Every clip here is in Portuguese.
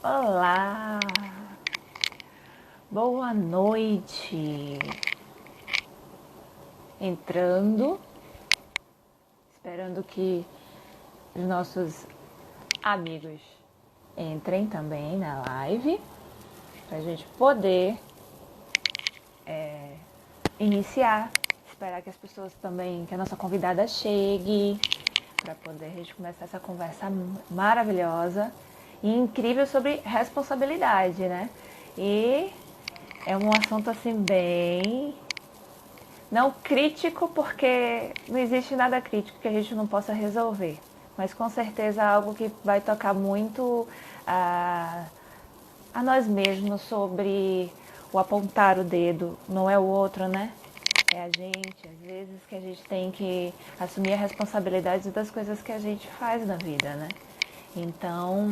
Olá, boa noite. Entrando, esperando que os nossos amigos entrem também na live, para a gente poder iniciar. Esperar que as pessoas também, que a nossa convidada chegue, para poder a gente começar essa conversa maravilhosa e incrível sobre responsabilidade, né? E é um assunto assim bem não crítico, porque não existe nada crítico que a gente não possa resolver, mas com certeza algo que vai tocar muito a nós mesmos sobre o apontar o dedo, não é o outro, né? É a gente, às vezes que a gente tem que assumir a responsabilidade das coisas que a gente faz na vida, né? Então,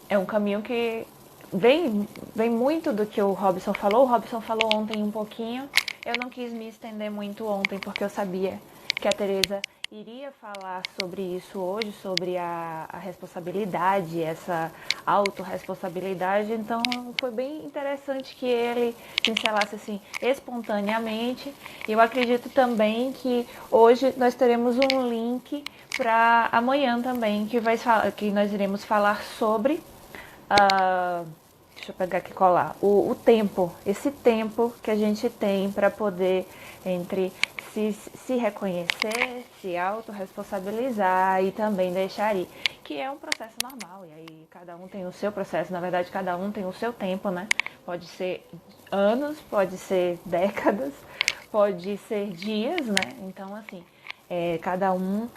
é um caminho que vem muito do que o Robson falou. O Robson falou ontem um pouquinho. Eu não quis me estender muito ontem, porque eu sabia que a Tereza iria falar sobre isso hoje, sobre a responsabilidade, essa autorresponsabilidade. Então, foi bem interessante que ele pincelasse assim espontaneamente. Eu acredito também que hoje nós teremos um link para amanhã também, que nós iremos falar sobre deixa eu pegar aqui e colar. O tempo, esse tempo que a gente tem para poder entre se reconhecer, se autorresponsabilizar e também deixar ir, que é um processo normal. E aí cada um tem o seu processo, na verdade cada um tem o seu tempo, né? Pode ser anos, pode ser décadas, pode ser dias, né? Então assim, cada um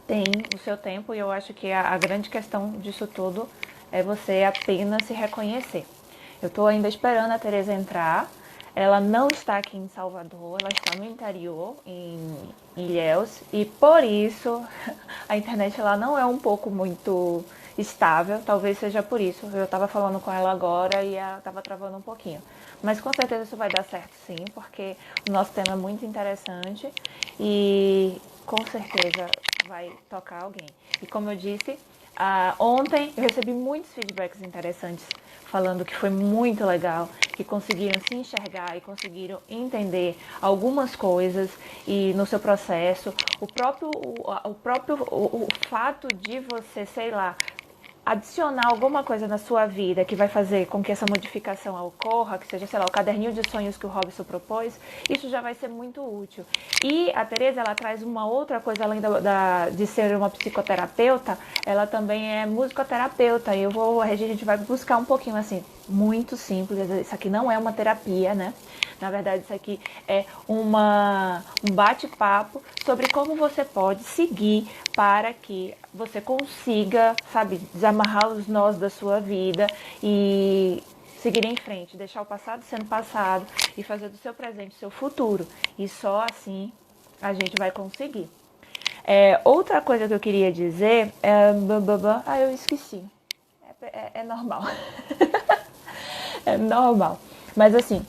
tem o seu tempo e eu acho que a grande questão disso tudo é você apenas se reconhecer. Eu estou ainda esperando a Tereza entrar. Ela não está aqui em Salvador, ela está no interior, em Ilhéus, e por isso a internet lá não é um pouco muito estável, talvez seja por isso. Eu estava falando com ela agora e ela estava travando um pouquinho. Mas com certeza isso vai dar certo sim, porque o nosso tema é muito interessante e com certeza vai tocar alguém. E como eu disse, ontem eu recebi muitos feedbacks interessantes falando que foi muito legal, que conseguiram se enxergar e conseguiram entender algumas coisas e no seu processo, o fato de você, sei lá, adicionar alguma coisa na sua vida que vai fazer com que essa modificação ocorra, que seja, sei lá, o caderninho de sonhos que o Robson propôs, isso já vai ser muito útil. E a Tereza, ela traz uma outra coisa, além de ser uma psicoterapeuta, ela também é musicoterapeuta, e a gente vai buscar um pouquinho assim, muito simples, isso aqui não é uma terapia, né? Na verdade, isso aqui é um bate-papo sobre como você pode seguir para que você consiga, sabe, desamarrar os nós da sua vida e seguir em frente, deixar o passado sendo passado e fazer do seu presente o seu futuro. E só assim a gente vai conseguir. Outra coisa que eu queria dizer eu esqueci. É normal. É normal. Mas assim,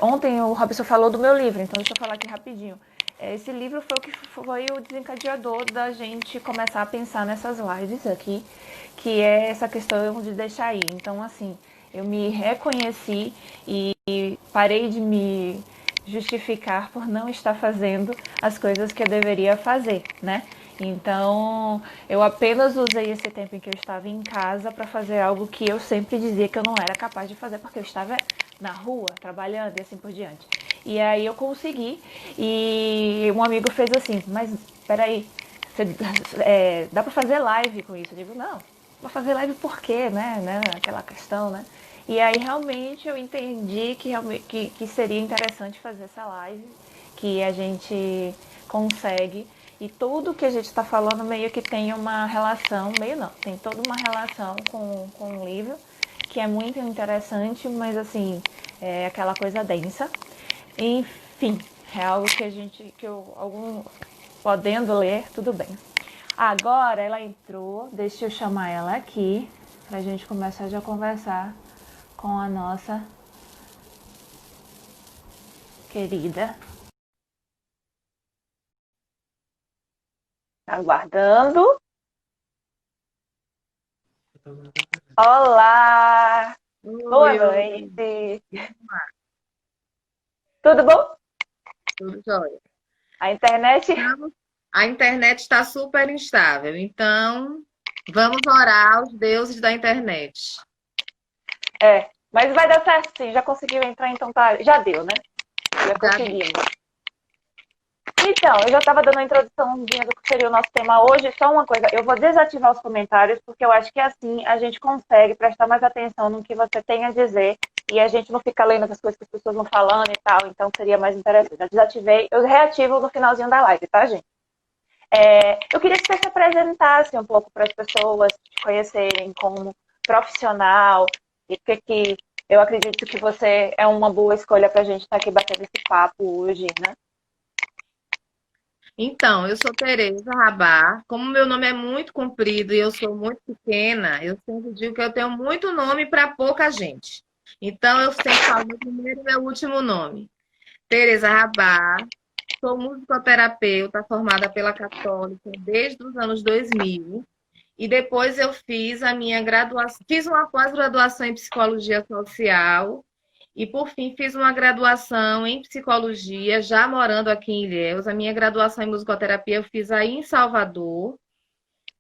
ontem o Robson falou do meu livro, então deixa eu falar aqui rapidinho. Esse livro foi o que foi o desencadeador da gente começar a pensar nessas lives aqui, que é essa questão de deixar ir. Então, assim, eu me reconheci e parei de me justificar por não estar fazendo as coisas que eu deveria fazer, né? Então, eu apenas usei esse tempo em que eu estava em casa para fazer algo que eu sempre dizia que eu não era capaz de fazer, porque eu estava na rua, trabalhando e assim por diante. E aí eu consegui, e um amigo fez assim, mas peraí, dá para fazer live com isso? Eu digo, não, para fazer live por quê, né? Aquela questão, né? E aí realmente eu entendi que seria interessante fazer essa live, que a gente consegue. E tudo que a gente está falando meio que tem uma relação, meio não, tem toda uma relação com o livro, que é muito interessante, mas assim, é aquela coisa densa. Enfim, é algo que podendo ler, tudo bem. Agora ela entrou, deixa eu chamar ela aqui, pra gente começar já a conversar com a nossa querida. Aguardando. Olá! Boa Oi, oi. noite! Tudo bom? Tudo jóia. A internet? Então, a internet está super instável, então vamos orar aos deuses da internet. É, mas vai dar certo sim, já conseguiu entrar, então tá, já deu, né? Já Já deu. conseguimos. Então, eu já estava dando a introduçãozinha do que seria o nosso tema hoje. Só uma coisa, eu vou desativar os comentários, porque eu acho que assim a gente consegue prestar mais atenção no que você tem a dizer e a gente não fica lendo as coisas que as pessoas vão falando e tal, então seria mais interessante. Eu desativei, eu reativo no finalzinho da live, tá, gente? Eu queria que você se apresentasse um pouco para as pessoas te conhecerem como profissional e porque eu acredito que você é uma boa escolha para a gente estar aqui batendo esse papo hoje, né? Então, eu sou Tereza Rabá. Como meu nome é muito comprido e eu sou muito pequena, eu sempre digo que eu tenho muito nome para pouca gente. Então, eu sempre falo meu primeiro e meu último nome. Tereza Rabá. Sou musicoterapeuta formada pela Católica desde os anos 2000. E depois eu fiz a minha graduação, fiz uma pós-graduação em psicologia social e por fim fiz uma graduação em psicologia, já morando aqui em Ilhéus. A minha graduação em musicoterapia eu fiz aí em Salvador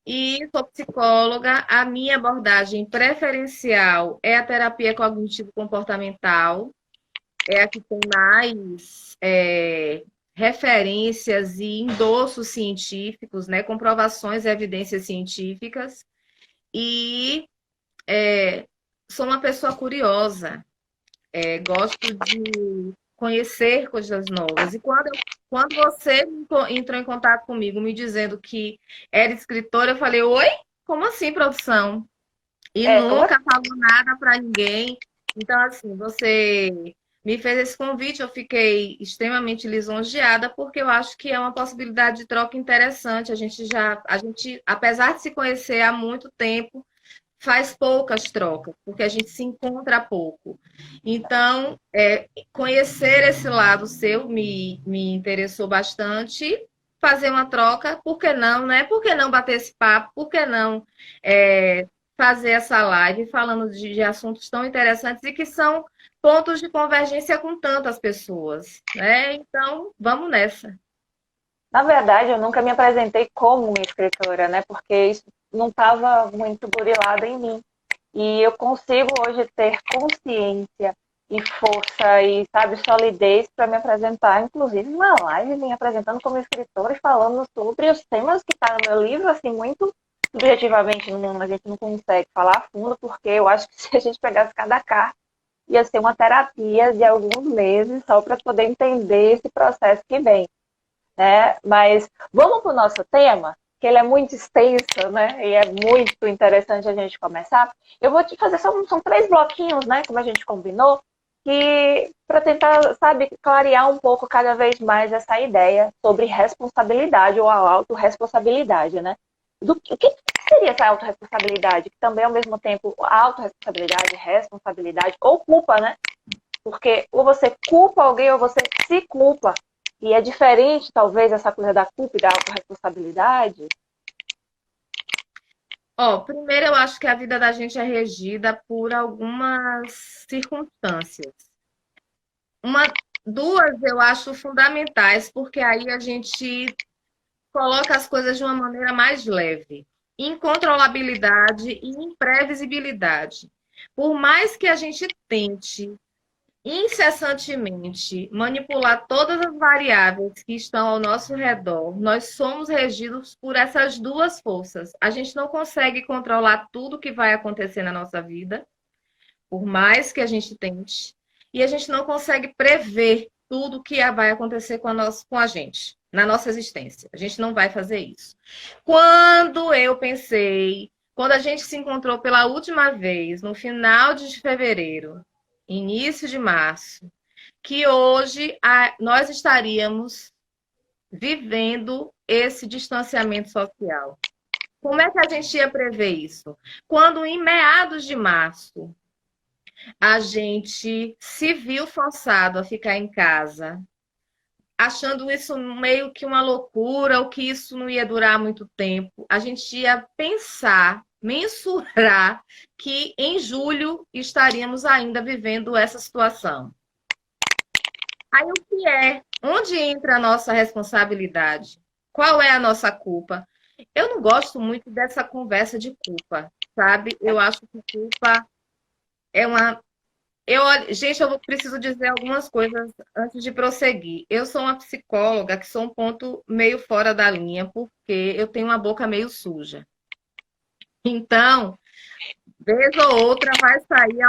e sou psicóloga. A minha abordagem preferencial é a terapia cognitivo-comportamental, é a que tem mais referências e endossos científicos, né, comprovações e evidências científicas. E sou uma pessoa curiosa, gosto de conhecer coisas novas. E quando você entrou em contato comigo me dizendo que era escritora, eu falei, oi? Como assim, produção? E Como nunca assim? falou nada para ninguém. Então, assim, você me fez esse convite, eu fiquei extremamente lisonjeada, porque eu acho que é uma possibilidade de troca interessante. A gente, apesar de se conhecer há muito tempo, faz poucas trocas, porque a gente se encontra pouco. Então, conhecer esse lado seu me interessou bastante. Fazer uma troca, por que não, né? Por que não bater esse papo? Por que não fazer essa live falando de assuntos tão interessantes e que são pontos de convergência com tantas pessoas, né? Então, vamos nessa. Na verdade, eu nunca me apresentei como uma escritora, né? Porque isso não estava muito burilado em mim. E eu consigo hoje ter consciência e força e, sabe, solidez para me apresentar, inclusive na live, me apresentando como escritora e falando sobre os temas que estão no meu livro, assim, muito subjetivamente, a gente não consegue falar a fundo, porque eu acho que se a gente pegasse cada carta, ia ser uma terapia de alguns meses só para poder entender esse processo que vem, né? Mas vamos para o nosso tema, que ele é muito extenso, né? E é muito interessante a gente começar. Eu vou te fazer são três bloquinhos, né? Como a gente combinou, que para tentar, sabe, clarear um pouco cada vez mais essa ideia sobre responsabilidade ou a autorresponsabilidade, né? O que seria essa autorresponsabilidade? Que também, ao mesmo tempo, autorresponsabilidade, responsabilidade ou culpa, né? Porque ou você culpa alguém ou você se culpa. E é diferente, talvez, essa coisa da culpa e da autorresponsabilidade. Ó, primeiro eu acho que a vida da gente é regida por algumas circunstâncias. Duas eu acho fundamentais, porque aí a gente coloca as coisas de uma maneira mais leve. Incontrolabilidade e imprevisibilidade. Por mais que a gente tente incessantemente manipular todas as variáveis que estão ao nosso redor, nós somos regidos por essas duas forças. A gente não consegue controlar tudo que vai acontecer na nossa vida, por mais que a gente tente, e a gente não consegue prever tudo que vai acontecer com a gente, na nossa existência. A gente não vai fazer isso. Quando a gente se encontrou pela última vez, no final de fevereiro, início de março, que hoje nós estaríamos vivendo esse distanciamento social? Como é que a gente ia prever isso? Quando, em meados de março, a gente se viu forçado a ficar em casa, achando isso meio que uma loucura, ou que isso não ia durar muito tempo, a gente ia pensar, mensurar que em julho estaríamos ainda vivendo essa situação. Aí o que é? Onde entra a nossa responsabilidade? Qual é a nossa culpa? Eu não gosto muito dessa conversa de culpa, sabe? Eu acho que culpa é uma. Gente, preciso dizer algumas coisas antes de prosseguir. Eu sou uma psicóloga que sou um ponto meio fora da linha, porque eu tenho uma boca meio suja. Então, vez ou outra vai sair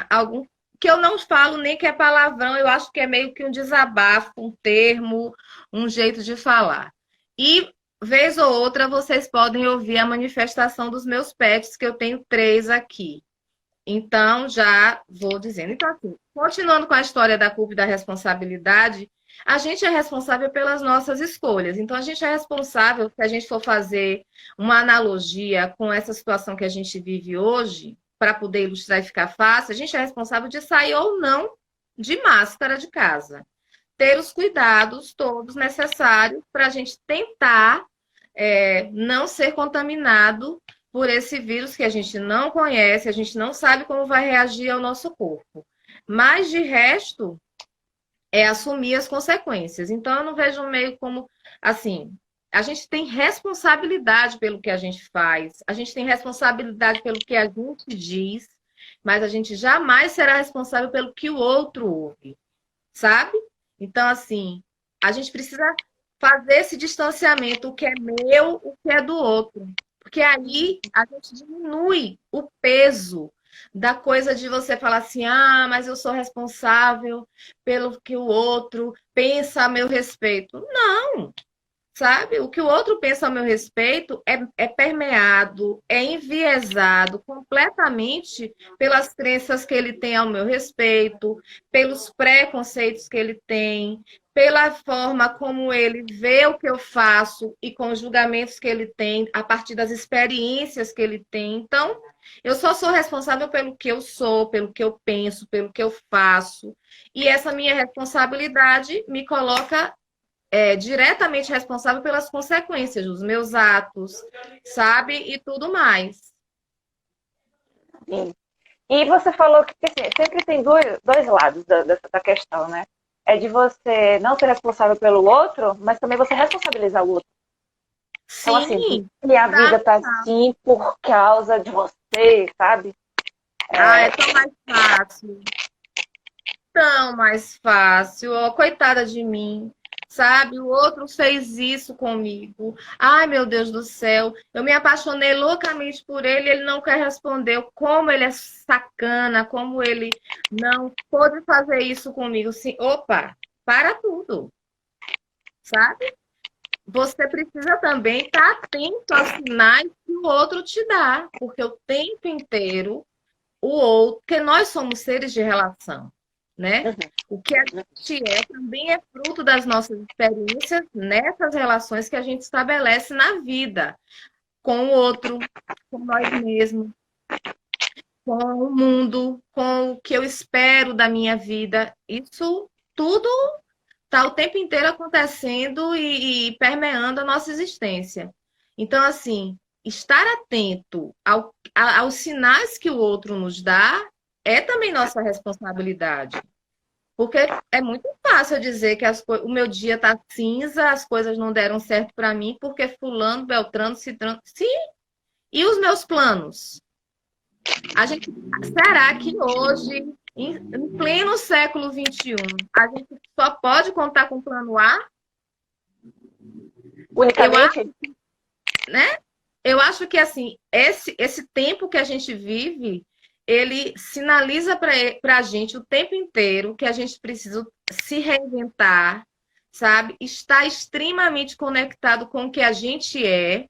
algum que eu não falo nem que é palavrão, eu acho que é meio que um desabafo, um termo, um jeito de falar. E vez ou outra vocês podem ouvir a manifestação dos meus pets, que eu tenho 3 aqui. Então, já vou dizendo. Então, assim, continuando com a história da culpa e da responsabilidade, a gente é responsável pelas nossas escolhas. Então, a gente é responsável, se a gente for fazer uma analogia com essa situação que a gente vive hoje, para poder ilustrar e ficar fácil, a gente é responsável de sair ou não de máscara de casa. Ter os cuidados todos necessários para a gente tentar não ser contaminado por esse vírus que a gente não conhece, a gente não sabe como vai reagir ao nosso corpo. Mas, de resto, é assumir as consequências. Então, eu não vejo meio como, assim, a gente tem responsabilidade pelo que a gente faz, a gente tem responsabilidade pelo que a gente diz, mas a gente jamais será responsável pelo que o outro ouve, sabe? Então, assim, a gente precisa fazer esse distanciamento, o que é meu, o que é do outro. Porque aí a gente diminui o peso da coisa de você falar assim, ah, mas eu sou responsável pelo que o outro pensa a meu respeito. Não, sabe? O que o outro pensa a meu respeito é permeado, é enviesado completamente pelas crenças que ele tem ao meu respeito, pelos preconceitos que ele tem, pela forma como ele vê o que eu faço e com os julgamentos que ele tem a partir das experiências que ele tem. Então, eu só sou responsável pelo que eu sou, pelo que eu penso, pelo que eu faço. E essa minha responsabilidade me coloca diretamente responsável pelas consequências dos meus atos, sabe? E tudo mais. Sim. E você falou que assim, sempre tem dois lados da questão, né? É de você não ser responsável pelo outro, mas também você responsabilizar o outro. Então, assim, Sim, minha vida tá assim por causa de você, sabe? é tão mais fácil. Tão mais fácil. Oh, coitada de mim. Sabe, o outro fez isso comigo. Ai, meu Deus do céu. Eu me apaixonei loucamente por ele, ele não quer responder como ele é sacana, como ele não pôde fazer isso comigo. Sim, opa, para tudo. Sabe? Você precisa também estar atento aos sinais que o outro te dá, porque o tempo inteiro o outro, porque nós somos seres de relação, né? O que a gente é também é fruto das nossas experiências nessas relações que a gente estabelece na vida, com o outro, com nós mesmos, com o mundo, com o que eu espero da minha vida. Isso tudo está o tempo inteiro acontecendo e permeando a nossa existência. Então, assim, estar atento aos sinais que o outro nos dá é também nossa responsabilidade. Porque é muito fácil eu dizer que o meu dia está cinza, as coisas não deram certo para mim, porque fulano, beltrano, citrano... Sim, e os meus planos? Será que hoje, em pleno século XXI, a gente só pode contar com o plano A? Unicamente? Né? Eu acho que assim, esse tempo que a gente vive, ele sinaliza para a gente o tempo inteiro que a gente precisa se reinventar, sabe? Estar extremamente conectado com o que a gente é,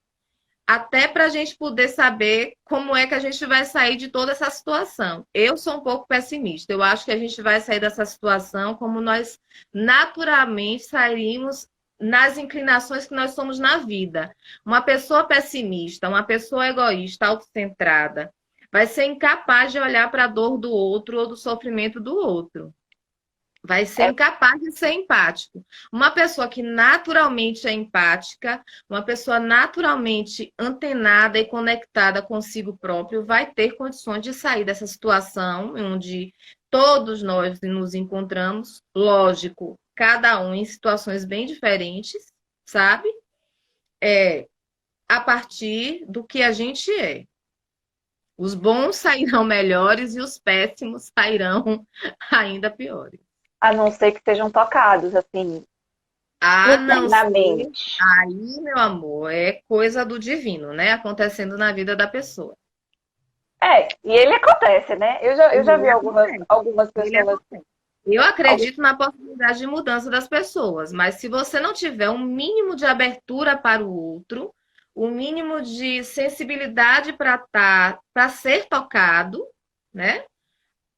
até para a gente poder saber como é que a gente vai sair de toda essa situação. Eu sou um pouco pessimista. Eu acho que a gente vai sair dessa situação como nós naturalmente sairíamos nas inclinações que nós somos na vida. Uma pessoa pessimista, uma pessoa egoísta, autocentrada, vai ser incapaz de olhar para a dor do outro ou do sofrimento do outro. Vai ser É, incapaz de ser empático. Uma pessoa que naturalmente é empática, uma pessoa naturalmente antenada e conectada consigo próprio, vai ter condições de sair dessa situação onde todos nós nos encontramos, lógico, cada um em situações bem diferentes, sabe? A partir do que a gente é. Os bons sairão melhores e os péssimos sairão ainda piores. a não ser que sejam tocados, assim, A não ser, internamente. aí, meu amor, é coisa do divino, né? Acontecendo na vida da pessoa. E ele acontece, né? Eu já vi Ele acontece, algumas ele pessoas. acontece. Eu acredito na possibilidade de mudança das pessoas, mas se você não tiver um mínimo de abertura para o outro, um mínimo de sensibilidade para ser tocado, né?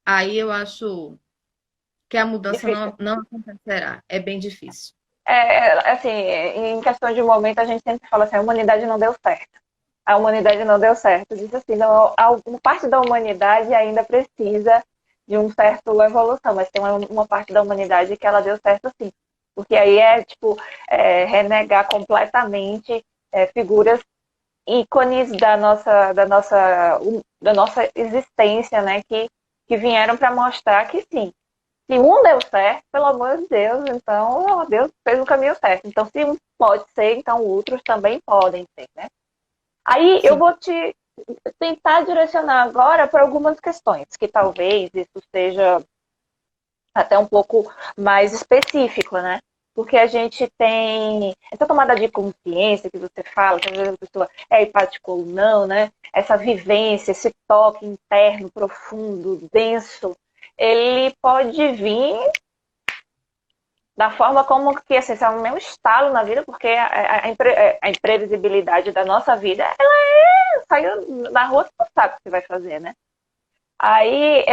Aí eu acho que a mudança Difícil. não acontecerá. É bem difícil. Assim, em questão de momento, a gente sempre fala assim, a humanidade não deu certo. A humanidade não deu certo. Diz assim, não, uma parte da humanidade ainda precisa de um certo evolução, mas tem uma parte da humanidade que ela deu certo sim. Porque aí tipo, renegar completamente figuras ícones da nossa existência, né? Que vieram para mostrar que sim, se um deu certo, pelo amor de Deus, então Deus fez o caminho certo. Então, se um pode ser, então outros também podem ser, né? Aí eu Sim. vou te tentar direcionar agora para algumas questões, que talvez isso seja até um pouco mais específico, né? Porque a gente tem essa tomada de consciência que você fala, que às vezes a pessoa é empática ou não, né? Essa vivência, esse toque interno, profundo, denso, ele pode vir da forma como que, assim, é o meu estalo na vida, porque a imprevisibilidade da nossa vida, ela saiu na rua, você não sabe o que você vai fazer, né? Aí,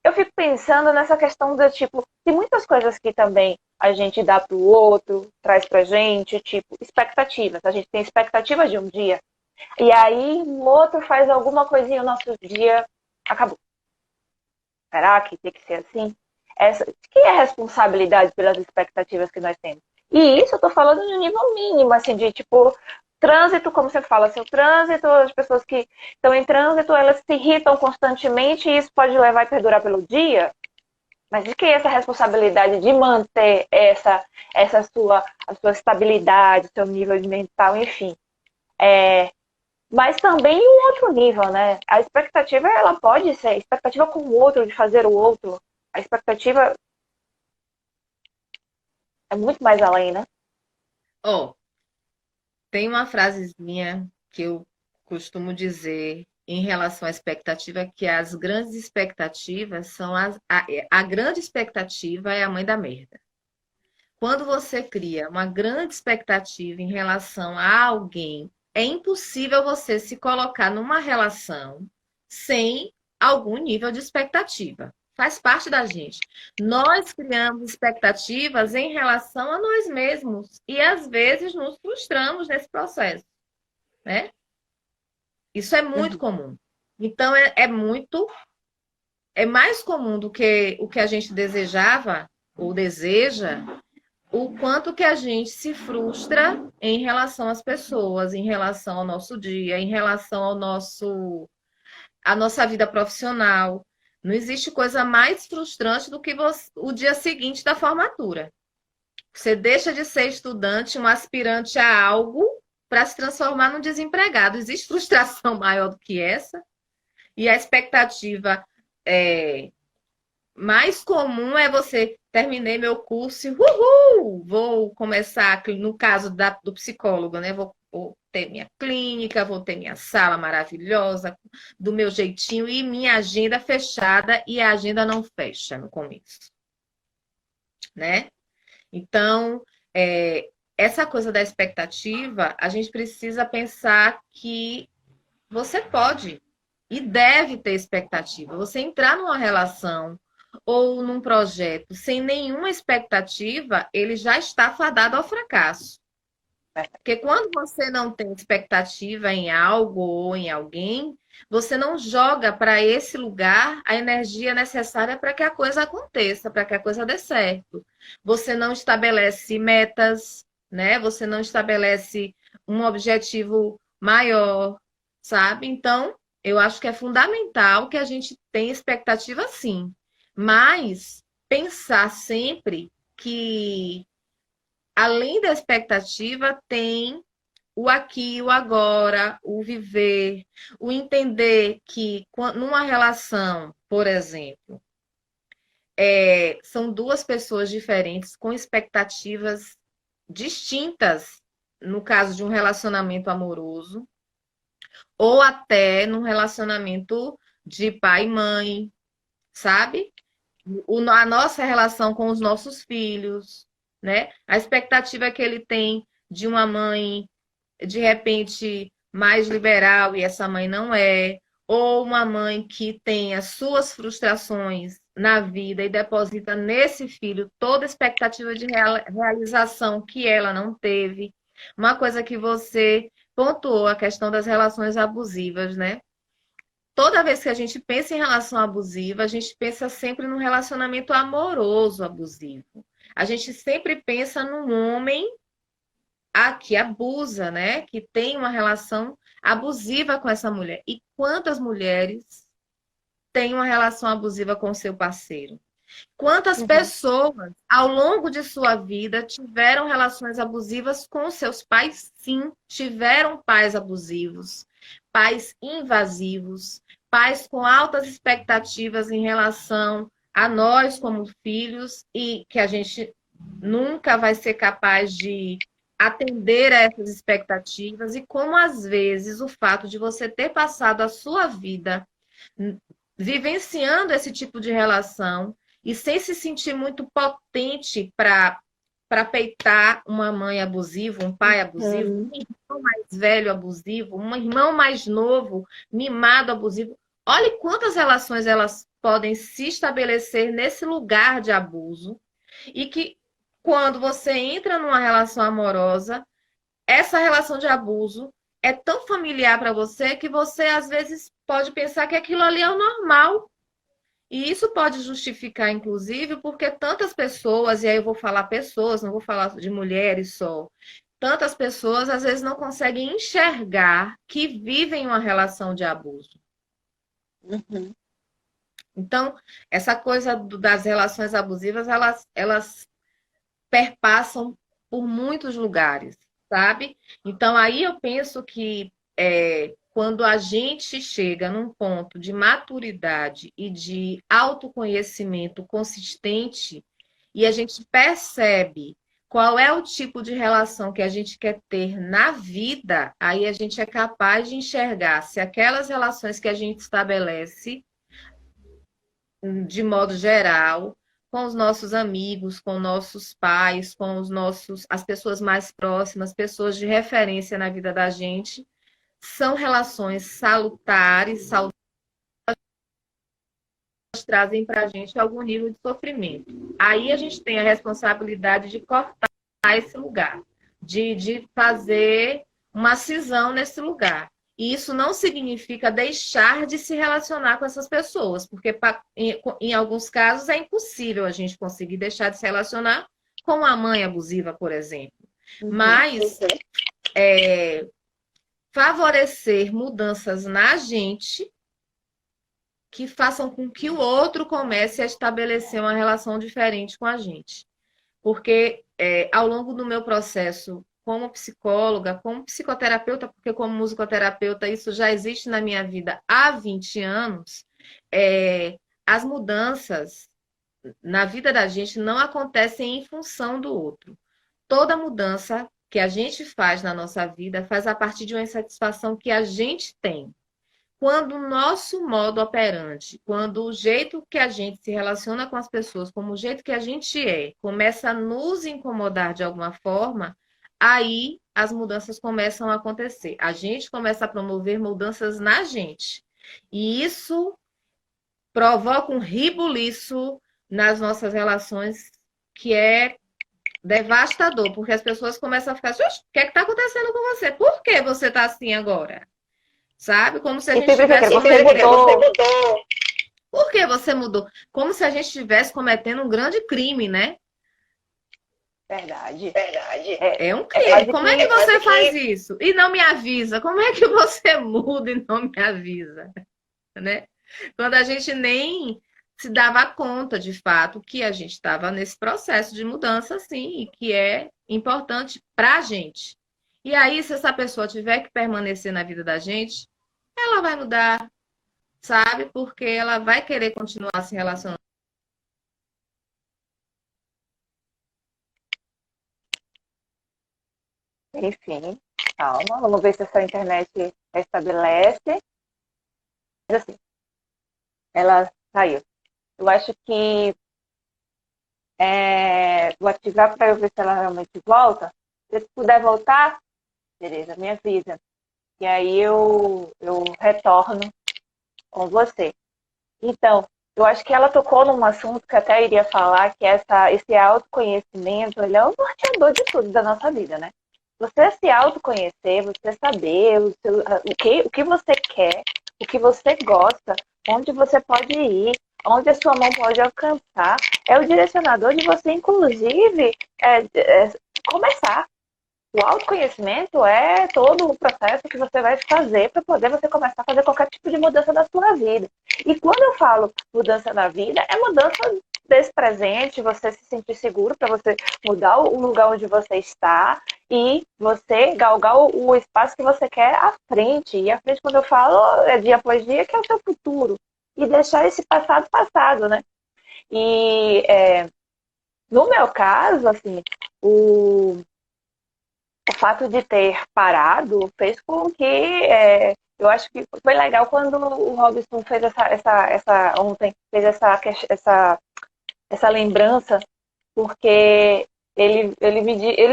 eu fico pensando nessa questão do tipo, tem muitas coisas que também a gente dá pro outro, traz pra gente, tipo, expectativas. A gente tem expectativa de um dia, e aí o outro faz alguma coisinha, o nosso dia acabou. Será que tem que ser assim? Que é a responsabilidade pelas expectativas que nós temos? E isso eu tô falando de nível mínimo, assim, de tipo, trânsito, como você fala, seu trânsito, as pessoas que estão em trânsito, elas se irritam constantemente e isso pode levar e perdurar pelo dia. Mas de que é essa responsabilidade de manter a sua estabilidade, seu nível de mental, enfim. Mas também em um outro nível, né? A expectativa, ela pode ser expectativa com o outro, de fazer o outro. A expectativa é muito mais além, né? Ó, tem uma frasezinha que eu costumo dizer em relação à expectativa, que as grandes expectativas são a grande expectativa é a mãe da merda. Quando você cria uma grande expectativa em relação a alguém, é impossível você se colocar numa relação sem algum nível de expectativa. Faz parte da gente. Nós criamos expectativas em relação a nós mesmos e às vezes nos frustramos nesse processo, né? Isso é muito comum. Então é mais comum do que o que a gente desejava ou deseja, o quanto que a gente se frustra em relação às pessoas, em relação ao nosso dia, em relação à nossa vida profissional. Não existe coisa mais frustrante do que o dia seguinte da formatura. Você deixa de ser estudante, um aspirante a algo, para se transformar num desempregado. Existe frustração maior do que essa? E a expectativa mais comum é você terminei meu curso e vou começar, no caso do psicólogo, né? Vou ter minha clínica, vou ter minha sala maravilhosa, do meu jeitinho, e minha agenda fechada, e a agenda não fecha no começo, né? Então, essa coisa da expectativa, a gente precisa pensar que você pode e deve ter expectativa. Você entrar numa relação ou num projeto sem nenhuma expectativa, ele já está fadado ao fracasso. Porque quando você não tem expectativa em algo ou em alguém, você não joga para esse lugar a energia necessária para que a coisa aconteça, para que a coisa dê certo. Você não estabelece metas, né? Você não estabelece um objetivo maior, sabe? Então, eu acho que é fundamental que a gente tenha expectativa sim, mas pensar sempre que além da expectativa, tem o aqui, o agora, o viver, o entender que numa relação, por exemplo, são duas pessoas diferentes com expectativas distintas, no caso de um relacionamento amoroso, ou até num relacionamento de pai e mãe, sabe? A nossa relação com os nossos filhos, né? A expectativa que ele tem de uma mãe, de repente, mais liberal e essa mãe não é, ou uma mãe que tem as suas frustrações na vida e deposita nesse filho toda a expectativa de realização que ela não teve. Uma coisa que você pontuou, a questão das relações abusivas, né? Toda vez que a gente pensa em relação abusiva, a gente pensa sempre num relacionamento amoroso abusivo. A gente sempre pensa num homem que abusa, né? Que tem uma relação abusiva com essa mulher. E quantas mulheres têm uma relação abusiva com seu parceiro? Quantas pessoas, ao longo de sua vida, tiveram relações abusivas com seus pais? Sim, tiveram pais abusivos, pais invasivos, pais com altas expectativas em relação a nós como filhos e que a gente nunca vai ser capaz de atender a essas expectativas e como às vezes o fato de você ter passado a sua vida vivenciando esse tipo de relação e sem se sentir muito potente para peitar uma mãe abusiva, um pai abusivo, um irmão mais velho abusivo, um irmão mais novo, mimado abusivo. Olhe quantas relações elas podem se estabelecer nesse lugar de abuso e que quando você entra numa relação amorosa, essa relação de abuso é tão familiar para você que você às vezes pode pensar que aquilo ali é o normal. E isso pode justificar, inclusive, porque tantas pessoas, e aí eu vou falar pessoas, não vou falar de mulheres só, tantas pessoas às vezes não conseguem enxergar que vivem uma relação de abuso. Então, essa coisa das relações abusivas, elas perpassam por muitos lugares, sabe? Então, aí eu penso que quando a gente chega num ponto de maturidade e de autoconhecimento consistente e a gente percebe qual é o tipo de relação que a gente quer ter na vida, aí a gente é capaz de enxergar se aquelas relações que a gente estabelece, de modo geral, com os nossos amigos, com nossos pais, com as pessoas mais próximas, pessoas de referência na vida da gente, são relações salutares, trazem para a gente algum nível de sofrimento. Aí a gente tem a responsabilidade de cortar esse lugar, de fazer uma cisão nesse lugar. E isso não significa deixar de se relacionar com essas pessoas, porque em alguns casos é impossível a gente conseguir deixar de se relacionar com a mãe abusiva, por exemplo. Mas favorecer mudanças na gente que façam com que o outro comece a estabelecer uma relação diferente com a gente. Porque ao longo do meu processo como psicóloga, como psicoterapeuta, porque como musicoterapeuta isso já existe na minha vida há 20 anos, as mudanças na vida da gente não acontecem em função do outro. Toda mudança que a gente faz na nossa vida faz a partir de uma insatisfação que a gente tem. Quando o nosso modo operante, quando o jeito que a gente se relaciona com as pessoas, como o jeito que a gente começa a nos incomodar de alguma forma, aí as mudanças começam a acontecer. A gente começa a promover mudanças na gente. E isso provoca um ribuliço nas nossas relações que é devastador, porque as pessoas começam a ficar, "Oxe, o que é que está acontecendo com você? Por que você está assim agora? Sabe? Como se a E gente sempre estivesse que você mudou. Por que você mudou? Como se a gente estivesse cometendo um grande crime, né? Verdade. É, É um é crime. quase Como é que que você faz isso? E não me avisa? Como é que você muda e não me avisa? Né? Quando a gente nem se dava conta, de fato, que a gente estava nesse processo de mudança, sim, e que é importante para a gente. E aí, se essa pessoa tiver que permanecer na vida da gente, ela vai mudar, sabe? Porque ela vai querer continuar se relacionando. enfim, calma, vamos ver se essa internet restabelece. Mas assim, ela saiu. Eu acho que vou ativar para eu ver se ela realmente volta. Se puder voltar, beleza, me avisa. E aí eu retorno com você. Então, eu acho que ela tocou num assunto que até iria falar, que é esse autoconhecimento, ele é o norteador de tudo da nossa vida, né? Você se autoconhecer, você saber o que você quer, o que você gosta, onde você pode ir, onde a sua mão pode alcançar, é o direcionador de você, inclusive, começar. O autoconhecimento é todo o processo que você vai fazer para poder você começar a fazer qualquer tipo de mudança da sua vida. E quando eu falo mudança na vida, é mudança desse presente, você se sentir seguro para você mudar o lugar onde você está e você galgar o espaço que você quer à frente. E à frente, quando eu falo, é dia após dia, que é o seu futuro. E deixar esse passado passado, né? E no meu caso, assim, o o fato de ter parado fez com que eu acho que foi legal quando o Robson fez essa ontem fez essa lembrança, porque ele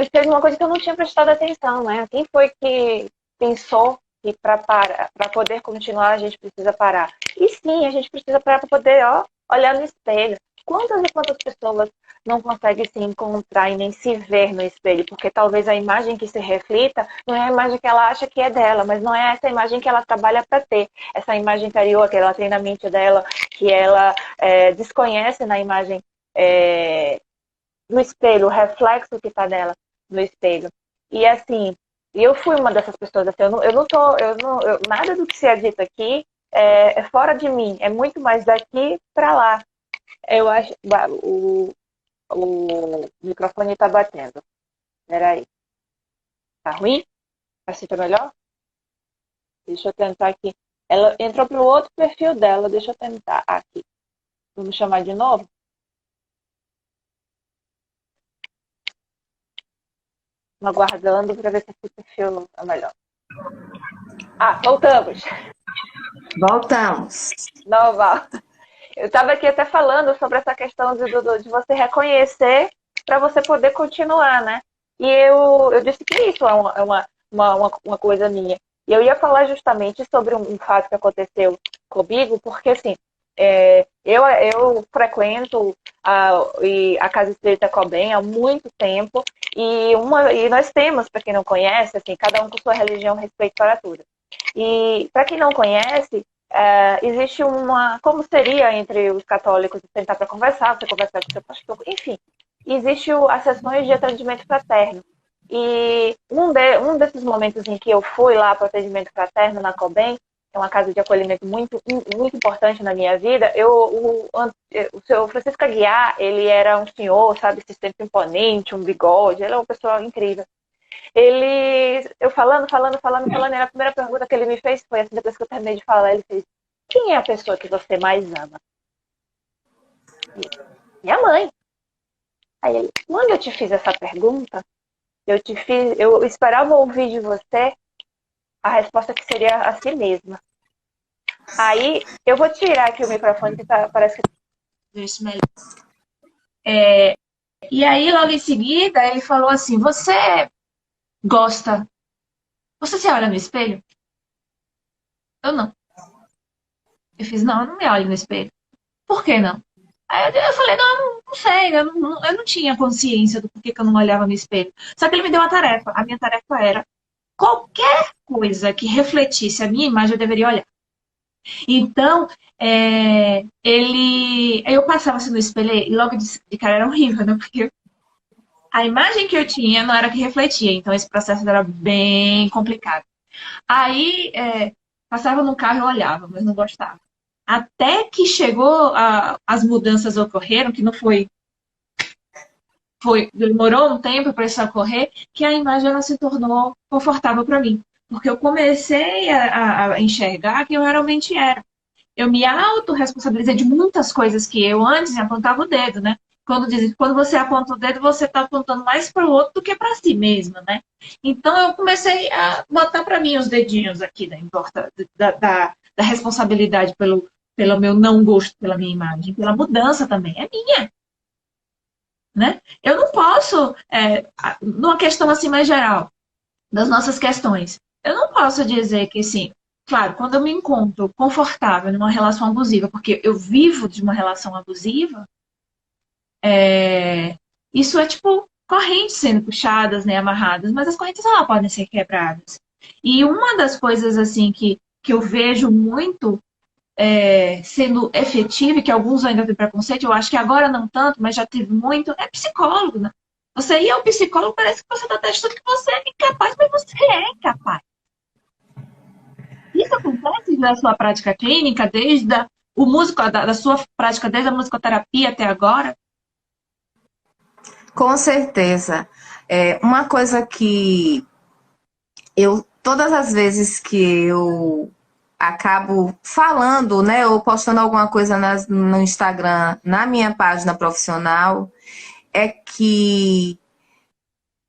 fez uma coisa que eu não tinha prestado atenção, né? Quem foi que pensou que para poder continuar a gente precisa parar? E sim, a gente precisa parar para poder olhar no espelho. Quantas e quantas pessoas não conseguem se encontrar e nem se ver no espelho? Porque talvez a imagem que se reflita não é a imagem que ela acha que é dela, mas não é essa imagem que ela trabalha para ter. Essa imagem interior que ela tem na mente dela, que ela desconhece na imagem é, no espelho, o reflexo que está nela no espelho. E assim, eu fui uma dessas pessoas, assim, nada do que se é dito aqui é fora de mim, é muito mais daqui para lá. Eu acho, o microfone está batendo. Peraí, tá ruim? Assim tá melhor? Deixa eu tentar aqui. Ela entrou pro outro perfil dela, deixa eu tentar aqui. Vamos chamar de novo? Aguardando para ver se esse perfil é melhor. Ah, voltamos. Voltamos. Nova. Eu estava aqui até falando sobre essa questão de você reconhecer para você poder continuar, né? E eu disse que isso é uma coisa minha. E eu ia falar justamente sobre um fato que aconteceu comigo, porque assim, eu frequento a Casa Espírita Cobem há muito tempo, e nós temos, para quem não conhece, assim, cada um com sua religião, respeito para tudo. E para quem não conhece, existe como seria entre os católicos, sentar para conversar, você conversar com o seu pastor, enfim, existe as sessões de atendimento fraterno. E um desses momentos em que eu fui lá para o atendimento fraterno na COBEM, é uma casa de acolhimento muito, muito importante na minha vida, o seu Francisco Aguiar, ele era um senhor, sabe, sempre imponente, um bigode, ele é uma pessoa incrível. Eu falando, e a primeira pergunta que ele me fez foi assim, depois que eu terminei de falar, ele fez: quem é a pessoa que você mais ama? Minha mãe. Aí ele: quando eu te fiz essa pergunta, eu esperava ouvir de você a resposta que seria a si mesma. Aí eu vou tirar aqui o microfone que parece que Deixa melhor. E aí, logo em seguida, ele falou assim: Você gosta? Você se olha no espelho? Eu não. Eu fiz: Não, eu não me olho no espelho. Por que não? Aí eu falei, não sei, eu não tinha consciência do porquê que eu não olhava no espelho. Só que ele me deu uma tarefa. A minha tarefa era, qualquer coisa que refletisse a minha imagem, eu deveria olhar. Então, eu passava assim no espelho e logo de cara era horrível, né? Porque a imagem que eu tinha não era a que refletia, então esse processo era bem complicado. Aí, passava no carro e eu olhava, mas não gostava. Até que chegou, as mudanças ocorreram, que não demorou um tempo para isso ocorrer, que a imagem ela se tornou confortável para mim. Porque eu comecei a enxergar quem eu realmente era. Eu me autorresponsabilizei de muitas coisas que eu antes apontava o dedo, né? Quando você aponta o dedo, você está apontando mais para o outro do que para si mesma, né? Então eu comecei a botar para mim os dedinhos aqui da responsabilidade pelo meu não gosto pela minha imagem, pela mudança também. É minha, né? Eu não posso, numa questão assim mais geral, das nossas questões, eu não posso dizer que, assim, claro, quando eu me encontro confortável numa relação abusiva, porque eu vivo de uma relação abusiva, isso é tipo correntes sendo puxadas, né, amarradas, mas as correntes ela podem ser quebradas. E uma das coisas assim que eu vejo muito sendo efetiva, e que alguns ainda têm preconceito, eu acho que agora não tanto, mas já teve muito, é psicólogo, né? Você ir ao psicólogo parece que você está testando que você é incapaz, mas você é incapaz. Isso acontece na sua prática clínica, desde o músico, da sua prática desde a musicoterapia até agora? Com certeza. Uma coisa que todas as vezes que eu acabo falando, né, ou postando alguma coisa no Instagram, na minha página profissional, é que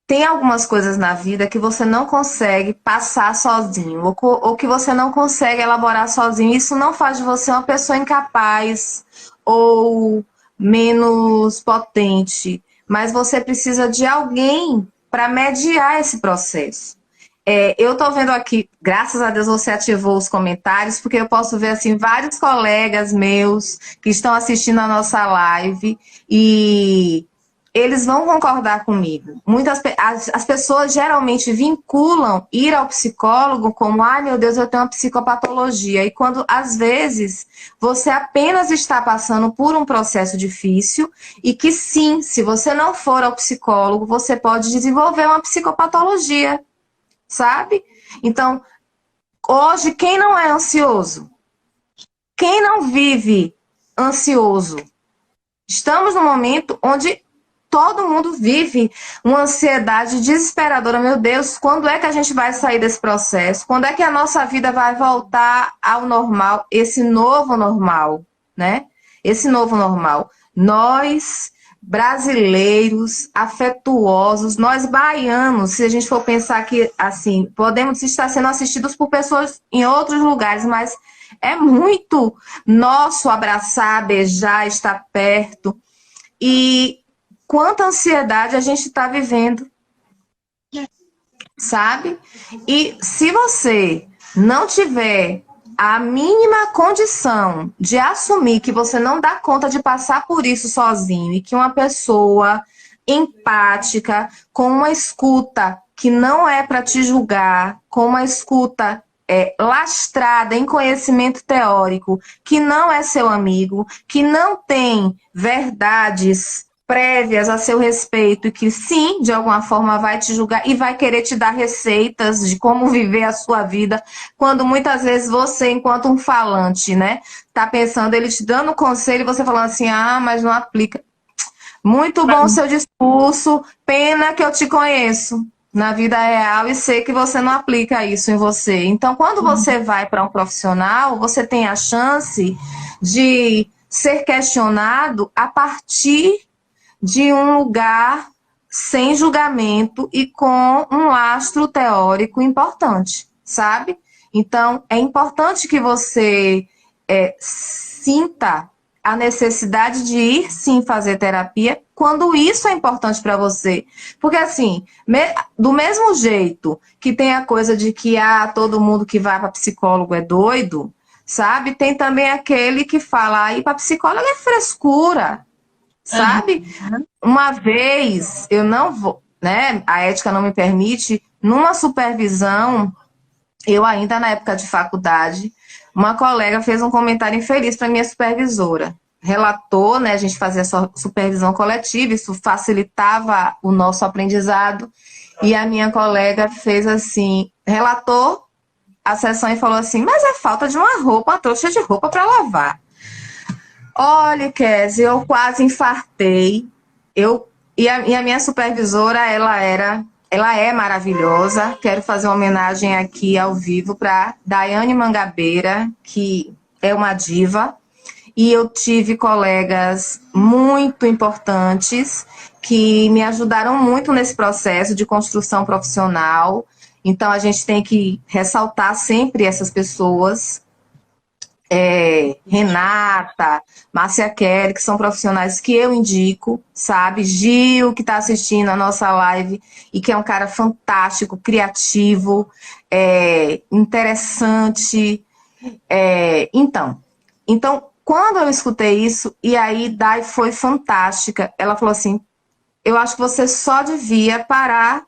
tem algumas coisas na vida que você não consegue passar sozinho, ou que você não consegue elaborar sozinho. Isso não faz de você uma pessoa incapaz ou menos potente, mas você precisa de alguém para mediar esse processo. Eu estou vendo aqui, graças a Deus você ativou os comentários, porque eu posso ver assim vários colegas meus que estão assistindo a nossa live e eles vão concordar comigo. As pessoas geralmente vinculam ir ao psicólogo como, ai meu Deus, eu tenho uma psicopatologia. E quando, às vezes, você apenas está passando por um processo difícil e que sim, se você não for ao psicólogo, você pode desenvolver uma psicopatologia, sabe? Então, hoje, quem não é ansioso? Quem não vive ansioso? Estamos num momento onde todo mundo vive uma ansiedade desesperadora. Meu Deus, quando é que a gente vai sair desse processo? Quando é que a nossa vida vai voltar ao normal? Esse novo normal, né? Esse novo normal. Nós, brasileiros, afetuosos, nós baianos, se a gente for pensar que, assim, podemos estar sendo assistidos por pessoas em outros lugares, mas é muito nosso abraçar, beijar, estar perto. E quanta ansiedade a gente está vivendo, sabe? E se você não tiver a mínima condição de assumir que você não dá conta de passar por isso sozinho e que uma pessoa empática, com uma escuta que não é para te julgar, com uma escuta lastrada em conhecimento teórico, que não é seu amigo, que não tem verdades prévias a seu respeito e que sim, de alguma forma vai te julgar e vai querer te dar receitas de como viver a sua vida, quando muitas vezes você, enquanto um falante, né, tá pensando, ele te dando conselho e você falando assim, mas não aplica. Muito bom o seu discurso, pena que eu te conheço na vida real e sei que você não aplica isso em você. Então, quando você vai para um profissional, você tem a chance de ser questionado a partir de um lugar sem julgamento e com um lastro teórico importante, sabe? Então, é importante que você sinta a necessidade de ir, sim, fazer terapia, quando isso é importante para você. Porque, assim, do mesmo jeito que tem a coisa de que todo mundo que vai para psicólogo é doido, sabe? Tem também aquele que fala, aí para psicóloga é frescura, sabe? Uma vez, eu não vou, né? A ética não me permite, numa supervisão, eu ainda na época de faculdade, uma colega fez um comentário infeliz para minha supervisora. Relatou, né? A gente fazia supervisão coletiva, isso facilitava o nosso aprendizado. E a minha colega fez assim, relatou a sessão e falou assim, mas é falta de uma trouxa de roupa para lavar. Olha, Kézia, eu quase infartei. E a minha supervisora, ela é maravilhosa. Quero fazer uma homenagem aqui ao vivo para Daiane Mangabeira, que é uma diva. E eu tive colegas muito importantes que me ajudaram muito nesse processo de construção profissional. Então, a gente tem que ressaltar sempre essas pessoas. Renata, Márcia Kelly, que são profissionais que eu indico, sabe? Gil, que está assistindo a nossa live e que é um cara fantástico, criativo, interessante. Então, quando eu escutei isso, e aí Dai foi fantástica, ela falou assim, eu acho que você só devia parar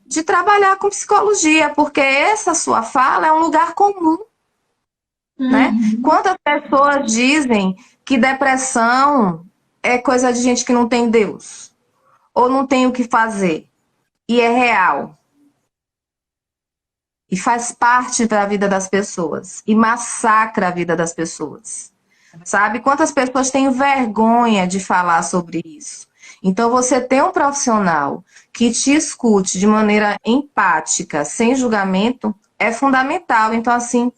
de trabalhar com psicologia, porque essa sua fala é um lugar comum. Né? Quantas pessoas dizem que depressão é coisa de gente que não tem Deus ou não tem o que fazer e é real e faz parte da vida das pessoas e massacra a vida das pessoas, sabe? Quantas pessoas têm vergonha de falar sobre isso? Então você ter um profissional que te escute de maneira empática, sem julgamento, é fundamental. Então assim,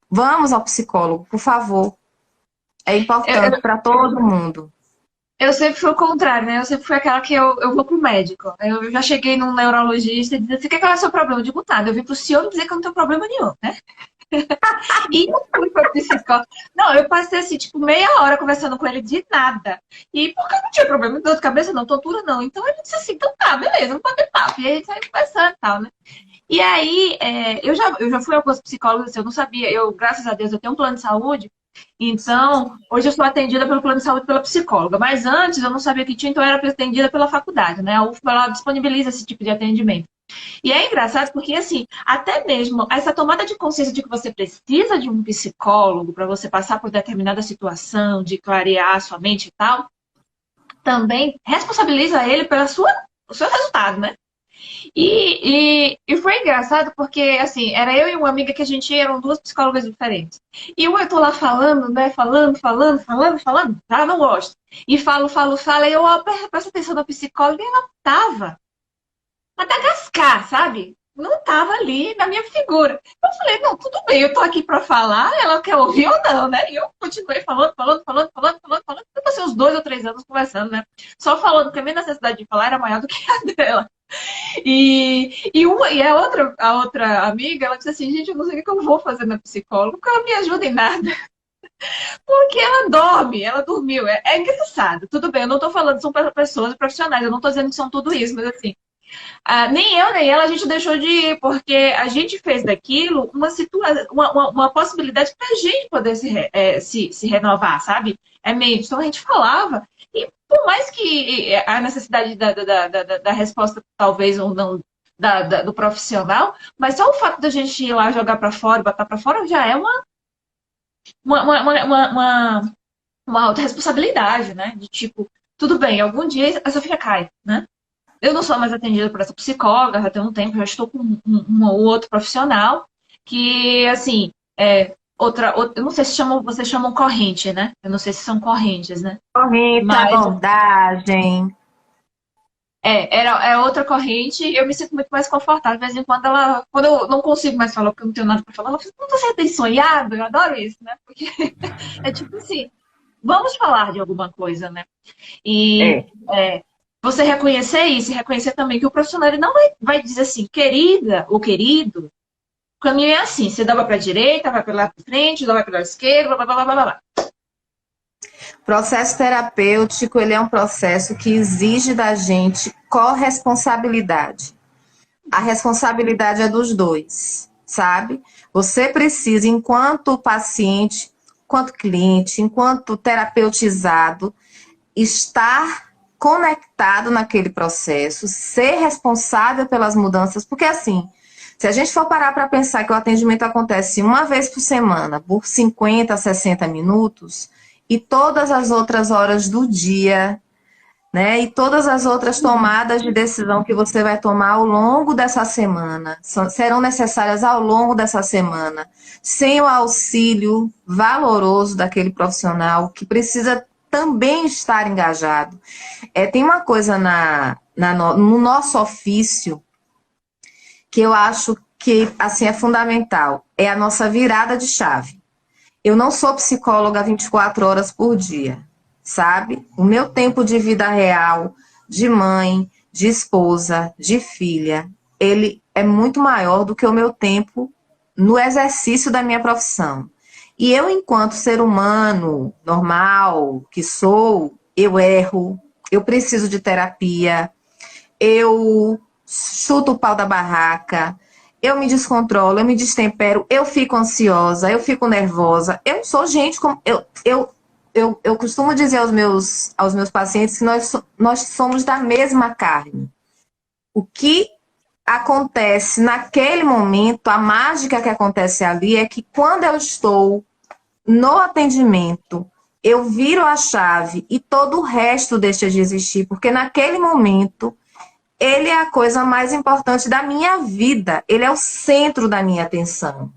vamos ao psicólogo, por favor. É importante para todo mundo. Eu sempre fui o contrário, né? Eu sempre fui aquela que eu vou pro médico. Eu já cheguei num neurologista e disse assim, qual é o seu problema? Eu digo, nada. Eu vim pro senhor dizer que eu não tenho problema nenhum, né? E eu fui pra psicólogo. Não, eu passei assim, tipo, meia hora conversando com ele de nada. E porque eu não tinha problema de dor de cabeça, não, tontura, não. Então ele disse assim, então tá, beleza, não pode ter papo. E aí a gente saiu conversando e tal, né? E aí, eu já fui a alguns psicólogos, assim, eu não sabia, graças a Deus, eu tenho um plano de saúde, então, hoje eu sou atendida pelo plano de saúde pela psicóloga, mas antes eu não sabia que tinha, então eu era atendida pela faculdade, né? A UFBA, ela disponibiliza esse tipo de atendimento. E é engraçado porque, assim, até mesmo essa tomada de consciência de que você precisa de um psicólogo para você passar por determinada situação, de clarear a sua mente e tal, também responsabiliza ele pelo seu resultado, né? E foi engraçado porque, assim, era eu e uma amiga que a gente eram duas psicólogas diferentes. E eu tô lá falando, né? Falando, já não gosto. E falo, e eu presto atenção na psicóloga e ela tava Madagascar, sabe? Não tava ali na minha figura. Eu falei, não, tudo bem, eu tô aqui pra falar, ela quer ouvir ou não, né? E eu continuei falando. Eu passei uns 2 ou 3 anos conversando, né? Só falando, porque a minha necessidade de falar era maior do que a dela. A outra amiga, ela disse assim, gente, eu não sei o que eu vou fazer na psicóloga, porque ela não me ajuda em nada. Porque ela dormiu. É engraçado. Tudo bem, eu não tô falando, são pessoas profissionais, eu não tô dizendo que são tudo isso, mas assim, nem eu, nem ela, a gente deixou de ir, porque a gente fez daquilo uma possibilidade para a gente poder se renovar, sabe? Então a gente falava, e por mais que a necessidade da resposta, talvez ou não, do profissional, mas só o fato da gente ir lá jogar para fora, botar para fora, já é uma alta responsabilidade, né? De tipo, tudo bem, algum dia essa filha cai, né? Eu não sou mais atendida por essa psicóloga, já tem um tempo, já estou com um ou outro profissional que, assim, eu não sei se vocês chamam corrente, né? Eu não sei se são correntes, né? Corrente, abordagem. É outra corrente, eu me sinto muito mais confortável. De vez em quando quando eu não consigo mais falar, porque eu não tenho nada para falar, ela fala, não, você tem sonhado? Eu adoro isso, né? Porque é tipo assim, vamos falar de alguma coisa, né? Você reconhecer isso e reconhecer também que o profissional ele não vai dizer assim, querida ou querido, o caminho é assim, você dobra para a direita, vai para frente, dobra para a esquerda, blá, blá, blá, blá, blá. Processo terapêutico, ele é um processo que exige da gente corresponsabilidade. A responsabilidade é dos dois. sabe? Você precisa, enquanto paciente, enquanto cliente, enquanto terapeutizado, estar conectado naquele processo, ser responsável pelas mudanças, porque assim, se a gente for parar para pensar que o atendimento acontece uma vez por semana, por 50, 60 minutos, e todas as outras horas do dia, né, e todas as outras tomadas de decisão que você vai tomar ao longo dessa semana, serão necessárias ao longo dessa semana, sem o auxílio valoroso daquele profissional que precisa também estar engajado. Tem uma coisa no nosso ofício que eu acho que assim, é fundamental, é a nossa virada de chave. Eu não sou psicóloga 24 horas por dia, sabe? O meu tempo de vida real, de mãe, de esposa, de filha, ele é muito maior do que o meu tempo no exercício da minha profissão. E eu, enquanto ser humano normal que sou, eu erro, eu preciso de terapia, eu chuto o pau da barraca, eu me descontrolo, eu me destempero, eu fico ansiosa, eu fico nervosa. Eu sou gente como... Eu costumo dizer aos meus pacientes que nós somos da mesma carne. O que acontece naquele momento, a mágica que acontece ali é que quando eu estou no atendimento, eu viro a chave e todo o resto deixa de existir, porque naquele momento ele é a coisa mais importante da minha vida, ele é o centro da minha atenção.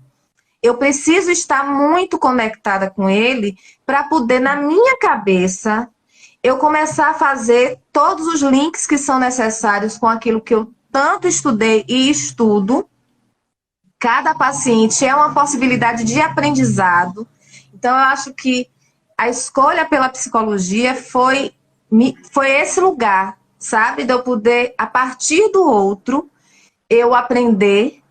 Eu preciso estar muito conectada com ele para poder, na minha cabeça, eu começar a fazer todos os links que são necessários com aquilo que eu tanto estudei e estudo. Cada paciente é uma possibilidade de aprendizado. Então, eu acho que a escolha pela psicologia foi esse lugar, sabe? De eu poder, a partir do outro, eu aprender,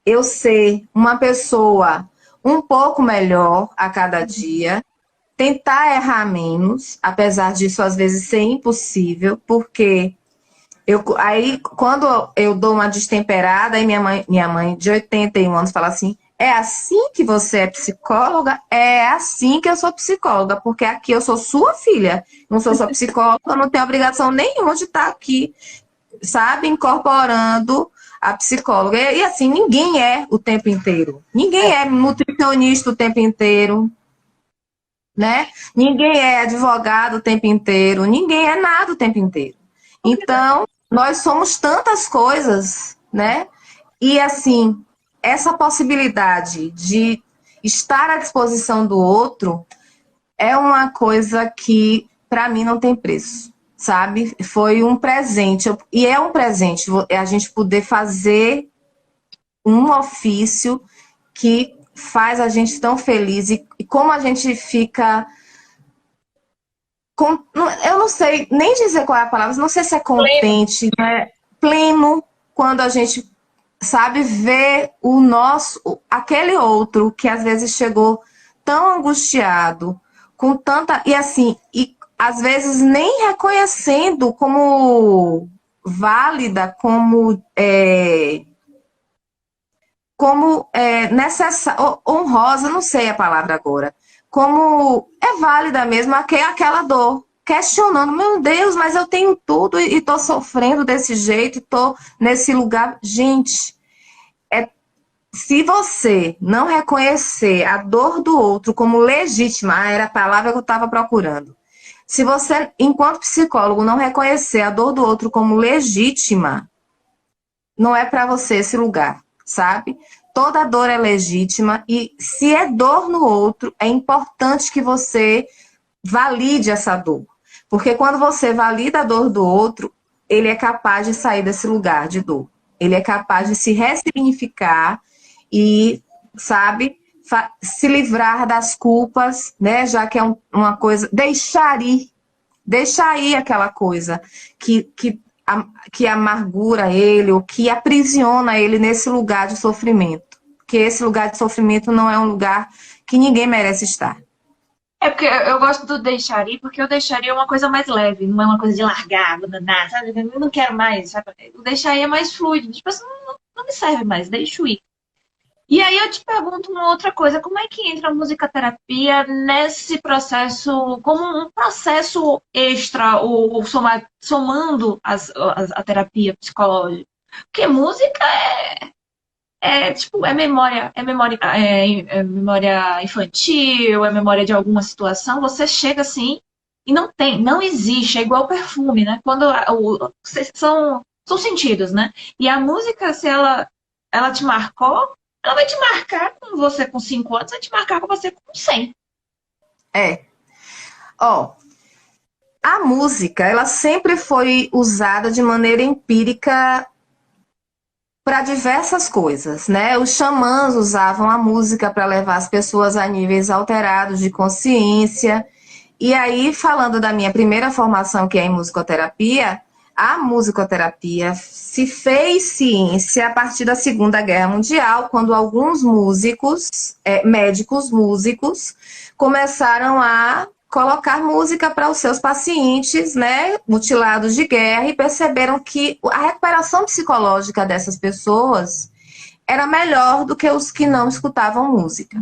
eu ser uma pessoa um pouco melhor a cada dia, tentar errar menos, apesar disso às vezes ser impossível, porque aí quando eu dou uma destemperada, aí minha mãe de 81 anos fala assim, é assim que você é psicóloga? É assim que eu sou psicóloga, porque aqui eu sou sua filha, não sou sua psicóloga, eu não tenho obrigação nenhuma de estar aqui, sabe, incorporando a psicóloga. E assim, ninguém é o tempo inteiro. Ninguém é nutricionista o tempo inteiro, né? Ninguém é advogado o tempo inteiro. Ninguém é nada o tempo inteiro. Então, nós somos tantas coisas, né? E assim, essa possibilidade de estar à disposição do outro é uma coisa que, para mim, não tem preço. Sabe? Foi um presente, e é um presente a gente poder fazer um ofício que faz a gente tão feliz, e como a gente fica, eu não sei nem dizer qual é a palavra, não sei se é contente, né? Pleno, quando a gente, sabe, vê aquele outro que às vezes chegou tão angustiado, com tanta, e assim, às vezes nem reconhecendo como válida, como necessária, honrosa, não sei a palavra agora, como é válida mesmo aquela dor, questionando, meu Deus, mas eu tenho tudo e estou sofrendo desse jeito, estou nesse lugar. Gente, se você não reconhecer a dor do outro como legítima, era a palavra que eu estava procurando, se você, enquanto psicólogo, não reconhecer a dor do outro como legítima, não é para você esse lugar, sabe? Toda dor é legítima e se é dor no outro, é importante que você valide essa dor. Porque quando você valida a dor do outro, ele é capaz de sair desse lugar de dor. Ele é capaz de se ressignificar e, sabe, se livrar das culpas, né? Já que é uma coisa, deixar ir aquela coisa que amargura ele, ou que aprisiona ele nesse lugar de sofrimento. Porque esse lugar de sofrimento não é um lugar que ninguém merece estar. É porque eu gosto do deixar ir, porque eu deixaria uma coisa mais leve, não é uma coisa de largar, abandonar, sabe? Eu não quero mais, sabe? O deixar ir é mais fluido, tipo assim, não me serve mais, deixo ir. E aí eu te pergunto uma outra coisa, como é que entra a musicoterapia nesse processo, como um processo extra, ou somando a terapia psicológica? Porque música tipo, é memória infantil, é memória de alguma situação, você chega assim e não existe, é igual perfume, né? Quando são sentidos, né? E a música, se ela te marcou, ela vai te marcar com você com 5 anos, vai te marcar com você com 100. É. Ó, a música, ela sempre foi usada de maneira empírica para diversas coisas, né? Os xamãs usavam a música para levar as pessoas a níveis alterados de consciência. E aí, falando da minha primeira formação, que é em musicoterapia, a musicoterapia se fez ciência a partir da Segunda Guerra Mundial, quando alguns músicos, médicos músicos, começaram a colocar música para os seus pacientes, né, mutilados de guerra, e perceberam que a recuperação psicológica dessas pessoas era melhor do que os que não escutavam música.